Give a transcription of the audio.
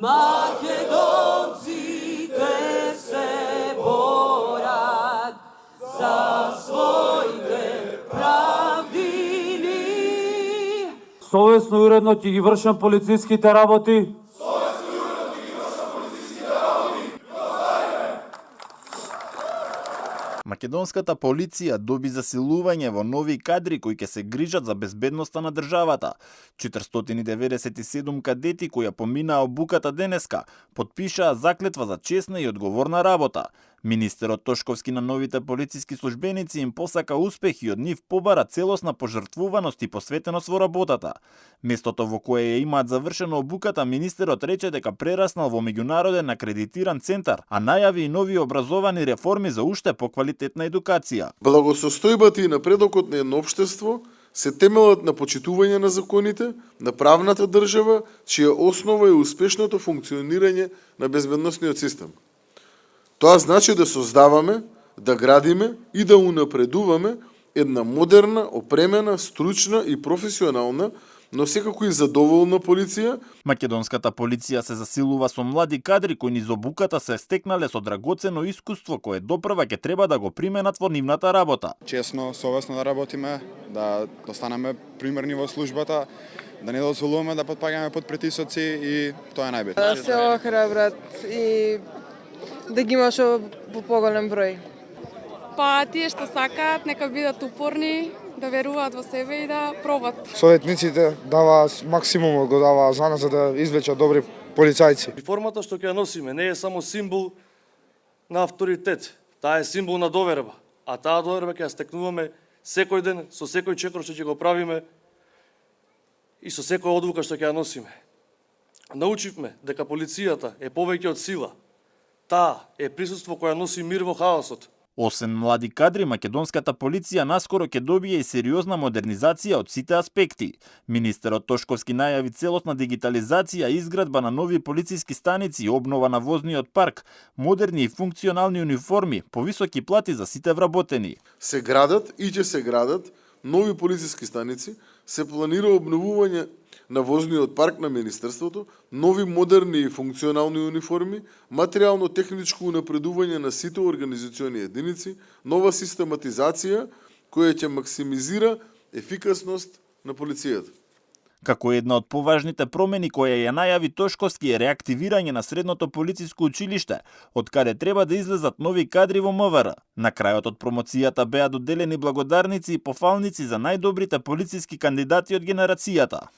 Македонците се борат за своите правдини. Совесно и уредно ќе ги вршам полициските работи. Македонската полиција доби засилување во нови кадри кои ќе се грижат за безбедноста на државата. 497 кадети кои ја поминаа обуката денеска потпишаа заклетва за чесна и одговорна работа. Министерот Тошковски на новите полициски службеници им посака успех и од нив побара целосна пожртвуваност и посветеност во работата. Местото во кое ја имаат завршено обуката, министерот рече дека прераснал во меѓународен акредитиран центар, а најави и нови образовани реформи за уште поквалитетна едукација. Благосостојбата и напредокот на едно општество се темелат на почитување на законите, на правната држава, чија основа е успешното функционирање на безбедносниот систем. Тоа значи да создаваме, да градиме и да унапредуваме една модерна, опремена, стручна и професионална, но секако и задоволна полиција. Македонската полиција се засилува со млади кадри кои низ обуката се стекнале со драгоцено искуство кое допрва ќе треба да го применат во нивната работа. Честно, совесно да работиме, да станеме примерни во службата, да не дозволуваме да потпаѓаме под притисоци и тоа е најбитно. Да се охрабрат и да ги имаш во поголем број. Па тие што сакаат, нека бидат упорни, да веруваат во себе и да пробат. Советниците даваат максимумот, го даваат за нас за да извлечат добри полицајци. Формата што ќе ја носиме не е само символ на авторитет, таа е символ на доверба, а таа доверба ќе ја стекнуваме секој ден со секој чекор што ќе го правиме и со секоја одлука што ќе ја носиме. Научивме дека полицијата е повеќе од сила. Таа е присуство која носи мир во хаосот. Освен млади кадри, македонската полиција наскоро ќе добие и сериозна модернизација од сите аспекти. Министерот Тошковски најави целосна дигитализација и изградба на нови полициски станици, обнова на возниот парк, модерни и функционални униформи, повисоки плати за сите вработени. Се градат и ќе се градат нови полициски станици, се планира обновување на возниот парк на Министерството, нови модерни и функционални униформи, материјално-техничко унапредување на сите организациони единици, нова систематизација која ќе максимизира ефикасност на полицијата. Како една од поважните промени која ја најави Тошковски е реактивирање на средното полициско училиште, од каде треба да излезат нови кадри во МВР. На крајот од промоцијата беа доделени благодарници и пофалници за најдобрите полициски кандидати од генерацијата.